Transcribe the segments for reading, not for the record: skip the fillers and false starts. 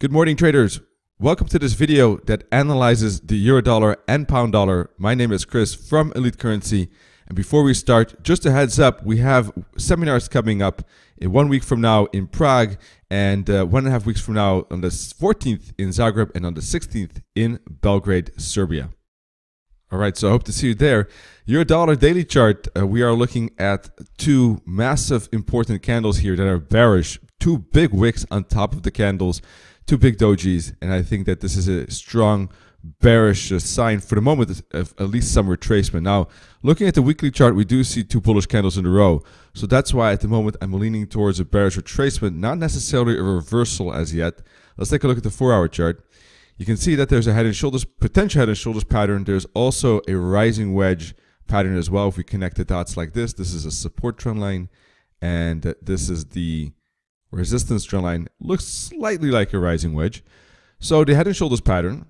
Good morning, traders. Welcome to this video that analyzes the euro dollar and pound dollar. My name is Chris from Elite Currency. And before we start, just a heads up, we have seminars coming up in 1 week from now in Prague and 1.5 weeks from now on the 14th in Zagreb and on the 16th in Belgrade, Serbia. All right, so I hope to see you there. Euro dollar daily chart, we are looking at two massive important candles here that are bearish, two big wicks on top of the candles, two big dojis, and I think that this is a strong bearish sign for the moment of at least some retracement. Now, looking at the weekly chart, we do see two bullish candles in a row. So that's why at the moment I'm leaning towards a bearish retracement, not necessarily a reversal as yet. Let's take a look at the 4-hour chart. You can see that there's a head and shoulders, potential head and shoulders pattern. There's also a rising wedge pattern as well. If we connect the dots like this is a support trend line, and this is the resistance trend line. Looks slightly like a rising wedge. So the head and shoulders pattern,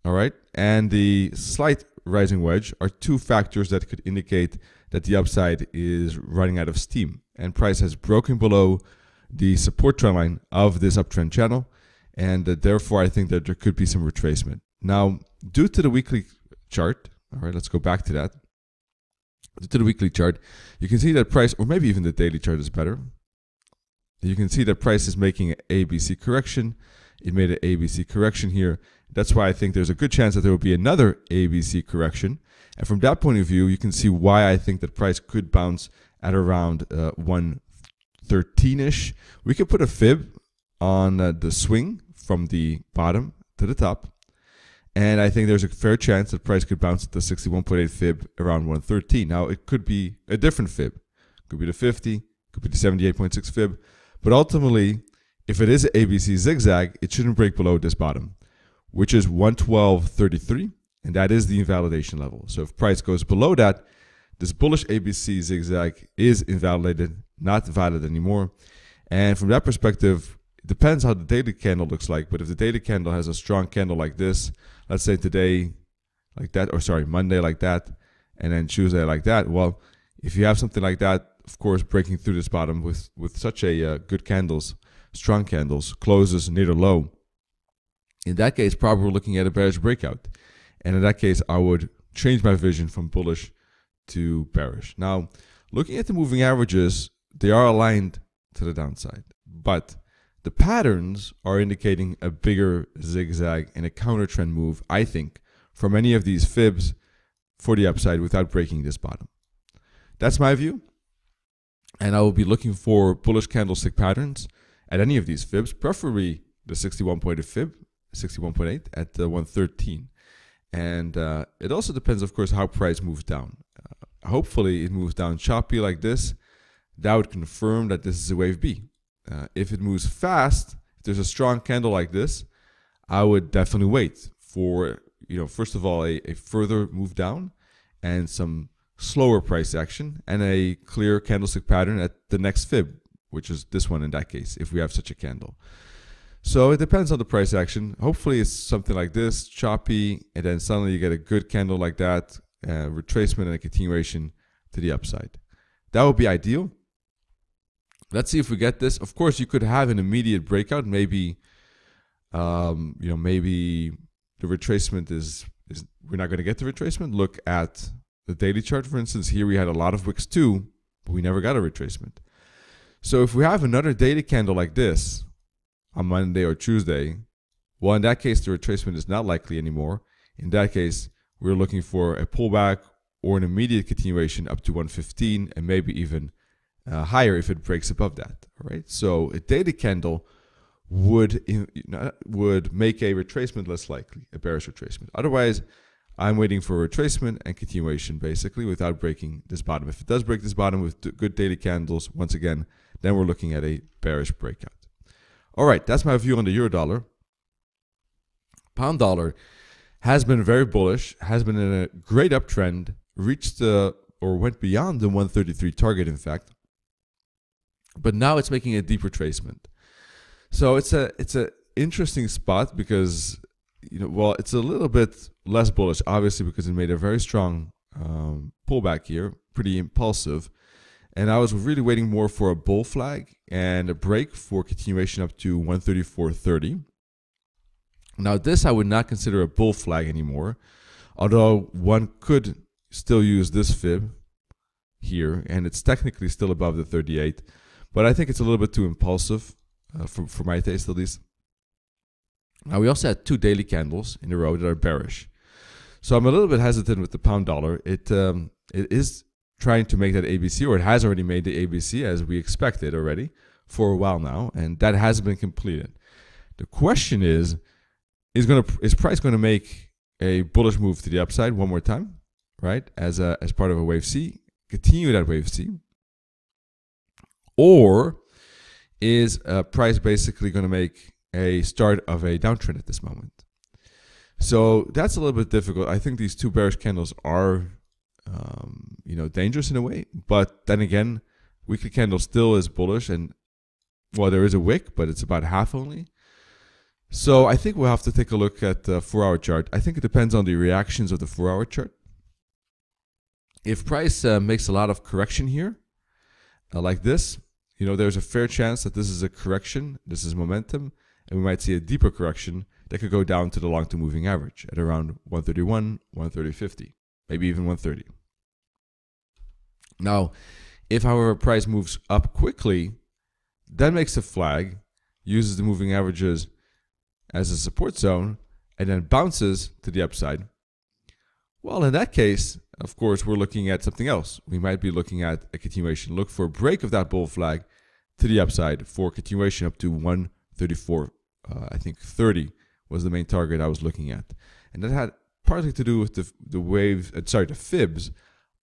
all right, and the slight rising wedge are two factors that could indicate that the upside is running out of steam, and price has broken below the support trend line of this uptrend channel, and therefore I think that there could be some retracement. Now, due to the weekly chart, all right, let's go back to that. Due to the weekly chart, you can see that price, or maybe even the daily chart is better. You can see that price is making an ABC correction. It made an ABC correction here. That's why I think there's a good chance that there will be another ABC correction. And from that point of view, you can see why I think that price could bounce at around 113-ish. We could put a fib on the swing from the bottom to the top. And I think there's a fair chance that price could bounce at the 61.8 fib around 113. Now, it could be a different fib. It could be the 50, could be the 78.6 fib. But ultimately, if it is an ABC zigzag, it shouldn't break below this bottom, which is 112.33, and that is the invalidation level. So if price goes below that, this bullish ABC zigzag is invalidated, not valid anymore. And from that perspective, it depends how the daily candle looks like. But if the daily candle has a strong candle like this, let's say today like that, or sorry, Monday like that, and then Tuesday like that, well, if you have something like that, of course, breaking through this bottom with such a good candles, strong candles, closes near the low, in that case, probably we're looking at a bearish breakout. And in that case, I would change my vision from bullish to bearish. Now, looking at the moving averages, they are aligned to the downside, but the patterns are indicating a bigger zigzag and a counter trend move, I think, from any of these fibs for the upside without breaking this bottom. That's my view. And I will be looking for bullish candlestick patterns at any of these fibs, preferably the 61.8 fib, 61.8 at the 113. And it also depends, of course, how price moves down. Hopefully, it moves down choppy like this. That would confirm that this is a wave B. If it moves fast, if there's a strong candle like this, I would definitely wait for, first of all, a further move down and some slower price action and a clear candlestick pattern at the next fib, which is this one in that case, if we have such a candle. So it depends on the price action. Hopefully it's something like this, choppy, and then suddenly you get a good candle like that, retracement and a continuation to the upside. That would be ideal. Let's see if we get this. Of course, you could have an immediate breakout. Maybe, maybe the retracement is we're not going to get the retracement. Look at the daily chart, for instance. Here we had a lot of wicks too, but we never got a retracement. So if we have another daily candle like this on Monday or Tuesday, well, in that case, the retracement is not likely anymore. In that case, we're looking for a pullback or an immediate continuation up to 115 and maybe even higher if it breaks above that. All right. So a daily candle would make a retracement less likely, a bearish retracement. Otherwise, I'm waiting for a retracement and continuation, basically, without breaking this bottom. If it does break this bottom with good daily candles, once again, then we're looking at a bearish breakout. All right, that's my view on the euro dollar. Pound dollar has been very bullish, has been in a great uptrend, reached or went beyond the 133 target, in fact. But now it's making a deep retracement. So it's a interesting spot because, it's a little bit less bullish, obviously, because it made a very strong pullback here, pretty impulsive. And I was really waiting more for a bull flag and a break for continuation up to 134.30. Now this I would not consider a bull flag anymore, although one could still use this fib here, and it's technically still above the 38, but I think it's a little bit too impulsive for my taste at least. Now we also had 2 daily candles in a row that are bearish. So I'm a little bit hesitant with the pound dollar. It is trying to make that ABC, or it has already made the ABC as we expected already for a while now, and that has been completed. The question is price going to make a bullish move to the upside one more time, right? As part of a wave C, continue that wave C, or is price basically going to make a start of a downtrend at this moment? So that's a little bit difficult. I think these 2 bearish candles are, dangerous in a way. But then again, weekly candle still is bullish, and well, there is a wick, but it's about half only. So I think we'll have to take a look at the 4-hour chart. I think it depends on the reactions of the 4-hour chart. If price makes a lot of correction here, like this, there's a fair chance that this is a correction. This is momentum, and we might see a deeper correction that could go down to the long-term moving average at around 131, 130.50, maybe even 130. Now, if however price moves up quickly, then makes a flag, uses the moving averages as a support zone, and then bounces to the upside, well, in that case, of course, we're looking at something else. We might be looking at a continuation. Look for a break of that bull flag to the upside for continuation up to 134, I think 30 was the main target I was looking at. And that had partly to do with the fibs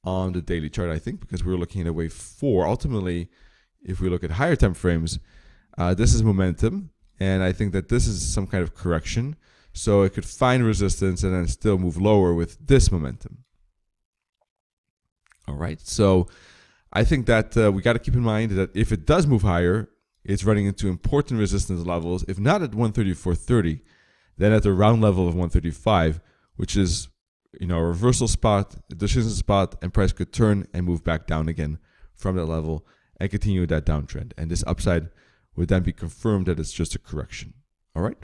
on the daily chart, I think, because we were looking at a wave 4. Ultimately, if we look at higher time frames, this is momentum, and I think that this is some kind of correction. So it could find resistance and then still move lower with this momentum. All right, so I think that we got to keep in mind that if it does move higher, it's running into important resistance levels. If not at 134.30, then at the round level of 135, which is a reversal spot, a decision spot, and price could turn and move back down again from that level and continue that downtrend. And this upside would then be confirmed that it's just a correction. All right.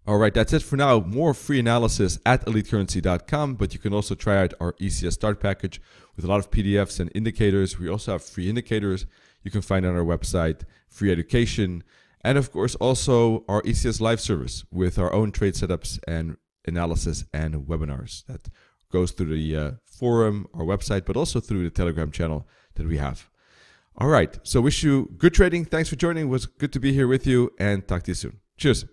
All right, that's it for now. More free analysis at elitecurrency.com, but you can also try out our ECS Start package with a lot of PDFs and indicators. We also have free indicators you can find on our website, free education, and of course also our ECS Live service with our own trade setups and analysis and webinars that goes through the forum, our website, but also through the Telegram channel that we have. All right, so wish you good trading. Thanks for joining. It was good to be here with you, and talk to you soon. Cheers.